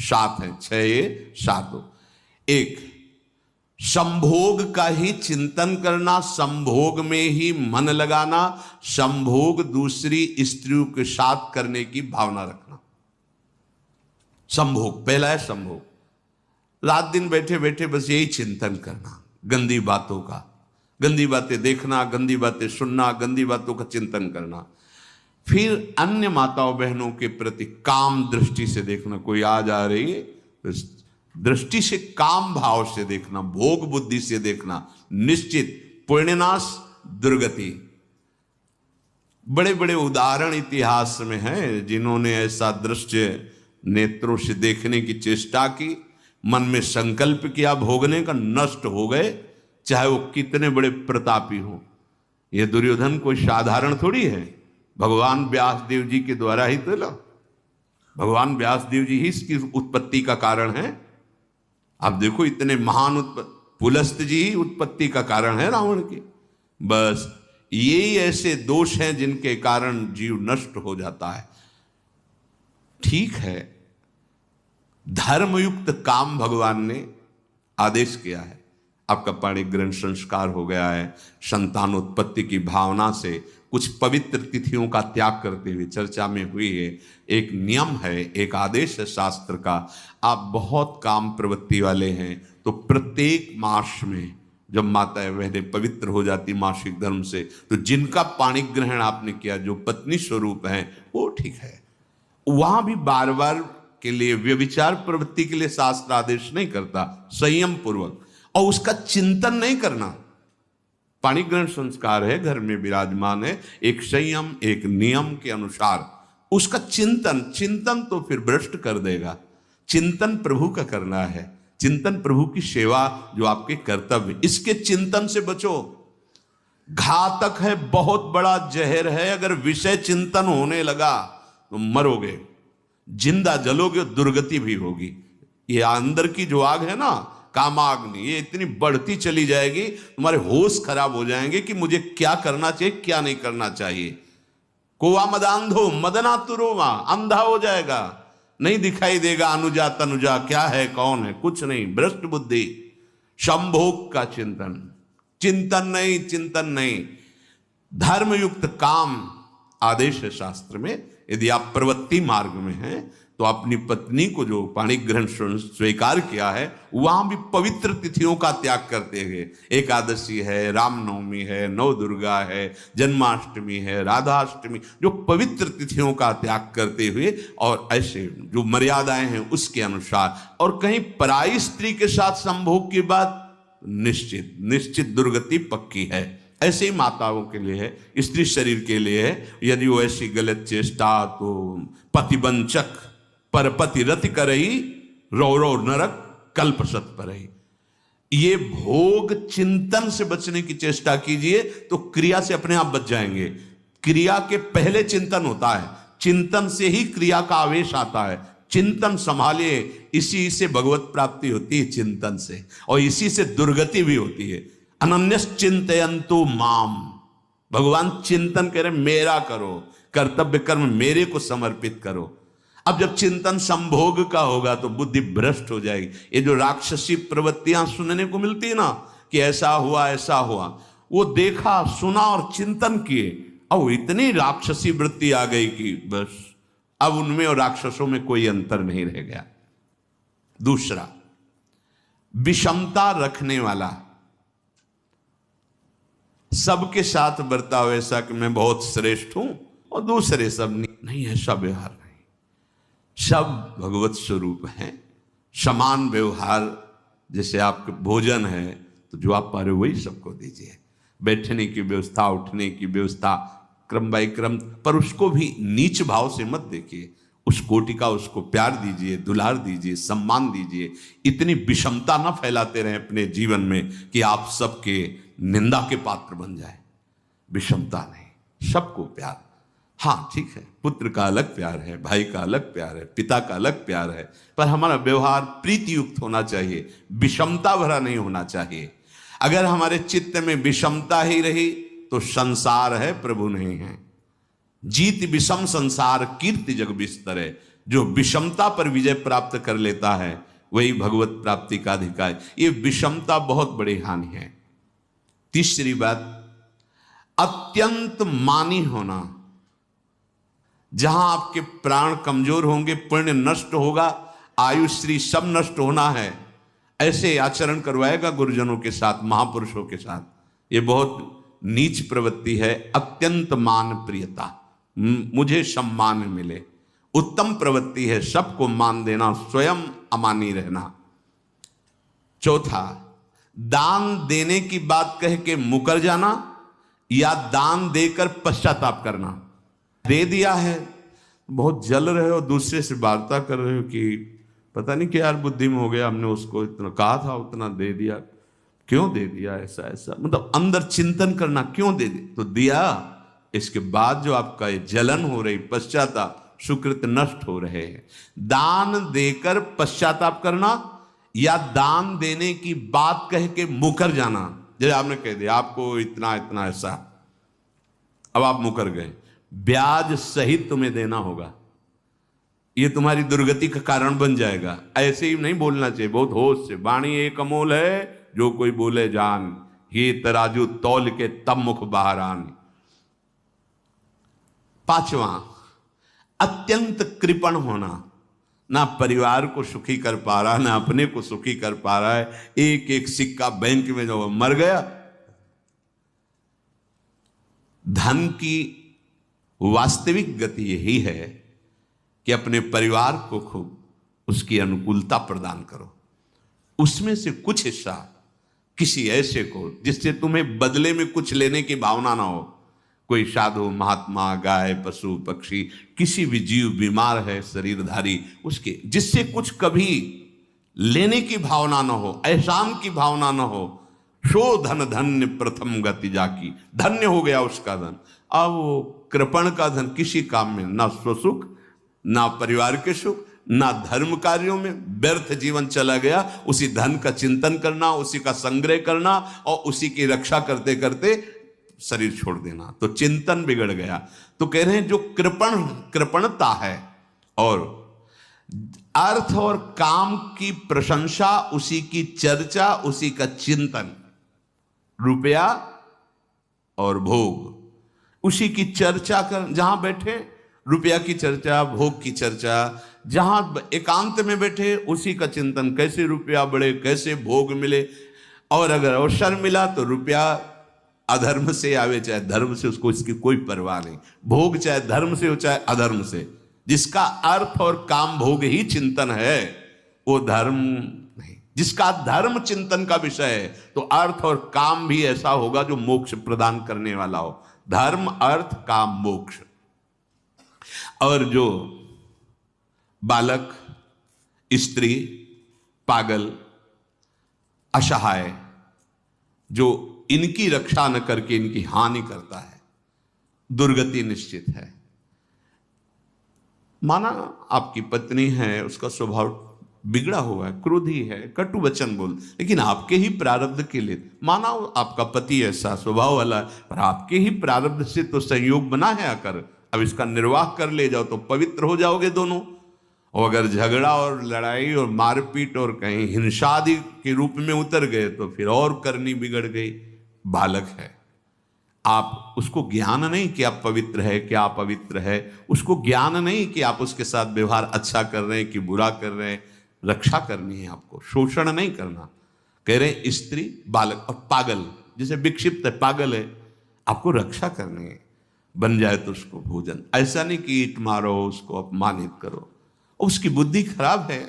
7 हैं, 6 ये 7 हो। एक, संभोग का ही चिंतन करना, संभोग में ही मन लगाना, संभोग दूसरी स्त्रियों के साथ करने की भावना रखना। संभोग पहला है। संभोग, रात दिन बैठे बैठे बस यही चिंतन करना, गंदी बातों का, गंदी बातें देखना, गंदी बातें सुनना, गंदी बातों का चिंतन करना। फिर अन्य माताओं बहनों के प्रति काम दृष्टि से देखना, कोई आ जा रही है तो दृष्टि से काम भाव से देखना, भोग बुद्धि से देखना, निश्चित पुण्यनाश दुर्गति। बड़े बड़े उदाहरण इतिहास में हैं जिन्होंने ऐसा दृश्य नेत्रों से देखने की चेष्टा की, मन में संकल्प किया भोगने का, नष्ट हो गए, चाहे वो कितने बड़े प्रतापी हो। ये दुर्योधन कोई साधारण थोड़ी है, भगवान व्यासदेव जी के द्वारा ही तो लो, भगवान व्यासदेव जी ही इसकी उत्पत्ति का कारण है। आप देखो इतने महान पुलस्त जी ही उत्पत्ति का कारण है रावण की। बस यही ऐसे दोष हैं जिनके कारण जीव नष्ट हो जाता है। ठीक है, धर्मयुक्त काम भगवान ने आदेश किया है, आपका पाणिक ग्रहण संस्कार हो गया है, संतानोत्पत्ति की भावना से कुछ पवित्र तिथियों का त्याग करते हुए चर्चा में हुई है। एक नियम है, एक आदेश है शास्त्र का, आप बहुत काम प्रवृत्ति वाले हैं तो प्रत्येक मास में जब माताएं बहनें पवित्र हो जाती मासिक धर्म से, तो जिनका पाणिक ग्रहण आपने किया, जो पत्नी स्वरूप हैं, वो ठीक है। वहां भी बार बार के लिए व्यभिचार प्रवृत्ति के लिए शास्त्र आदेश नहीं करता, संयम पूर्वक, और उसका चिंतन नहीं करना। पाणिक ग्रहण संस्कार है, घर में विराजमान है, एक संयम एक नियम के अनुसार उसका चिंतन, चिंतन तो फिर भ्रष्ट कर देगा। चिंतन प्रभु का करना है, चिंतन प्रभु की सेवा जो आपके कर्तव्य, इसके चिंतन से बचो। घातक है, बहुत बड़ा जहर है, अगर विषय चिंतन होने लगा तो मरोगे, जिंदा जलोगे, दुर्गति भी होगी। ये अंदर की जो आग है ना, कामाग्नि, ये इतनी बढ़ती चली जाएगी, तुम्हारे होश खराब हो जाएंगे कि मुझे क्या करना चाहिए क्या नहीं करना चाहिए। कोवा मदांधो मदना तुरोमा, अंधा हो जाएगा, नहीं दिखाई देगा अनुजा तनुजा क्या है कौन है, कुछ नहीं, भ्रष्ट बुद्धि। संभोग का चिंतन, चिंतन नहीं, चिंतन नहीं। धर्मयुक्त काम आदेश है शास्त्र में। यदि आप प्रवृत्ति मार्ग में हैं तो अपनी पत्नी को जो पाणिक ग्रहण स्वीकार किया है, वहां भी पवित्र तिथियों का त्याग करते हुए, एकादशी है, रामनवमी है, नव दुर्गा है, जन्माष्टमी है, राधाष्टमी, जो पवित्र तिथियों का त्याग करते हुए और ऐसे जो मर्यादाएं हैं उसके अनुसार, और कहीं पराई स्त्री के साथ संभोग की बात, निश्चित निश्चित दुर्गति पक्की है। ऐसे ही माताओं के लिए है, स्त्री शरीर के लिए है। यदि वो ऐसी गलत चेष्टा, तो पतिवंचक परपति रति करही, रो रो नरक कल्प सत परही। ये भोग चिंतन से बचने की चेष्टा कीजिए तो क्रिया से अपने आप बच जाएंगे। क्रिया के पहले चिंतन होता है, चिंतन से ही क्रिया का आवेश आता है। चिंतन संभालिए, इसी से भगवत प्राप्ति होती है, चिंतन से, और इसी से दुर्गति भी होती है। अनन्यस चिंतयन्तु माम, भगवान चिंतन करें, मेरा करो, कर्तव्य कर्म मेरे को समर्पित करो। अब जब चिंतन संभोग का होगा तो बुद्धि भ्रष्ट हो जाएगी। ये जो राक्षसी प्रवृत्तियां सुनने को मिलती है ना, कि ऐसा हुआ ऐसा हुआ, वो देखा सुना और चिंतन किए, अब इतनी राक्षसी वृत्ति आ गई कि बस अब उनमें और राक्षसों में कोई अंतर नहीं रह गया। दूसरा, विषमता रखने वाला, सबके साथ बर्ताव ऐसा कि मैं बहुत श्रेष्ठ हूं और दूसरे सब नहीं, ऐसा व्यवहार नहीं। सब भगवत स्वरूप हैं, समान व्यवहार। जैसे आपके भोजन है तो जो आप पा रहे हो वही सबको दीजिए, बैठने की व्यवस्था, उठने की व्यवस्था, क्रम बाई क्रम, पर उसको भी नीच भाव से मत देखिए। उस कोटि का उसको प्यार दीजिए, दुलार दीजिए, सम्मान दीजिए। इतनी विषमता न फैलाते रहें अपने जीवन में कि आप सबके निंदा के पात्र बन जाए। विषमता नहीं, सबको प्यार। हाँ ठीक है, पुत्र का अलग प्यार है, भाई का अलग प्यार है, पिता का अलग प्यार है, पर हमारा व्यवहार प्रीति युक्त होना चाहिए, विषमता भरा नहीं होना चाहिए। अगर हमारे चित्त में विषमता ही रही तो संसार है, प्रभु नहीं है। जीत विषम संसार कीर्ति जग बिस्तरे। जो विषमता पर विजय प्राप्त कर लेता है वही भगवत प्राप्ति का अधिकारी। ये विषमता बहुत बड़ी हानि है। तीसरी बात, अत्यंत मानी होना। जहां आपके प्राण कमजोर होंगे, पुण्य नष्ट होगा, आयुश्री सब नष्ट होना है, ऐसे आचरण करवाएगा गुरुजनों के साथ, महापुरुषों के साथ। ये बहुत नीच प्रवृत्ति है। अत्यंत मान प्रियता, मुझे सम्मान मिले, उत्तम प्रवृत्ति है सबको मान देना, स्वयं अमानी रहना। चौथा, दान देने की बात कह के मुकर जाना या दान देकर पश्चाताप करना। दे दिया है, बहुत जल रहे हो, दूसरे से वार्ता कर रहे हो कि पता नहीं क्या यार बुद्धि में हो गया, हमने उसको इतना कहा था, उतना दे दिया, क्यों दे दिया, ऐसा ऐसा, मतलब अंदर चिंतन करना, क्यों दे दिया तो दिया। इसके बाद जो आपका ये जलन हो रही, पश्चाताप, सुकृत नष्ट हो रहे हैं। दान देकर पश्चाताप करना या दान देने की बात कह के मुकर जाना। जैसे आपने कह दिया आपको इतना इतना ऐसा, अब आप मुकर गए, ब्याज सहित तुम्हें देना होगा, ये तुम्हारी दुर्गति का कारण बन जाएगा। ऐसे ही नहीं बोलना चाहिए, बहुत होश से। वाणी एक अमोल है, जो कोई बोले जान, ये तराजू तौल के तब मुख बाहर आन। पांचवा, अत्यंत कृपण होना। ना परिवार को सुखी कर पा रहा, ना अपने को सुखी कर पा रहा है। एक एक सिक्का बैंक में जो मर गया। धन की वास्तविक गति यही है कि अपने परिवार को खूब उसकी अनुकूलता प्रदान करो, उसमें से कुछ हिस्सा किसी ऐसे को जिससे तुम्हें बदले में कुछ लेने की भावना ना हो। कोई साधु महात्मा, गाय, पशु पक्षी, किसी भी जीव बीमार है शरीरधारी, उसके जिससे कुछ कभी लेने की भावना ना हो, एहसान की भावना ना हो। सो धन धन्य प्रथम गति जाकी, धन्य हो गया उसका धन। अब वो कृपण का धन किसी काम में, ना स्वसुख, ना परिवार के सुख, ना धर्म कार्यों में, व्यर्थ जीवन चला गया। उसी धन का चिंतन करना, उसी का संग्रह करना और उसी की रक्षा करते करते शरीर छोड़ देना, तो चिंतन बिगड़ गया। तो कह रहे हैं जो कृपणता है और अर्थ और काम की प्रशंसा, उसी की चर्चा, उसी का चिंतन, रुपया और भोग, उसी की चर्चा कर, जहां बैठे रुपया की चर्चा, भोग की चर्चा, जहां एकांत में बैठे उसी का चिंतन, कैसे रुपया बढ़े, कैसे भोग मिले। और अगर अवसर मिला तो रुपया अधर्म से आवे चाहे धर्म से, उसको इसकी कोई परवाह नहीं। भोग चाहे धर्म से हो चाहे अधर्म से, जिसका अर्थ और काम भोग ही चिंतन है वो धर्म नहीं। जिसका धर्म चिंतन का विषय है तो अर्थ और काम भी ऐसा होगा जो मोक्ष प्रदान करने वाला हो। धर्म, अर्थ, काम, मोक्ष। और जो बालक, स्त्री, पागल, असहाय, जो इनकी रक्षा न करके इनकी हानि करता है, दुर्गति निश्चित है। माना आपकी पत्नी है, उसका स्वभाव बिगड़ा हुआ है, क्रोधी है, कटु वचन बोल, लेकिन आपके ही प्रारब्ध के लिए, माना आपका पति ऐसा स्वभाव वाला, पर आपके ही प्रारब्ध से तो संयोग बना है आकर, अब इसका निर्वाह कर ले जाओ तो पवित्र हो जाओगे दोनों। और अगर झगड़ा और लड़ाई और मारपीट और कहीं हिंसा आदि के रूप में उतर गए तो फिर और करनी बिगड़ गई। बालक है, आप उसको ज्ञान नहीं कि आप पवित्र है, क्या पवित्र है, उसको ज्ञान नहीं कि आप उसके साथ व्यवहार अच्छा कर रहे हैं कि बुरा कर रहे हैं। रक्षा करनी है आपको, शोषण नहीं करना। कह रहे हैं स्त्री, बालक और पागल, जैसे विक्षिप्त है, पागल है, आपको रक्षा करनी है। बन जाए तो उसको भोजन, ऐसा नहीं कि ईंट मारो, उसको अपमानित करो, उसकी बुद्धि खराब है।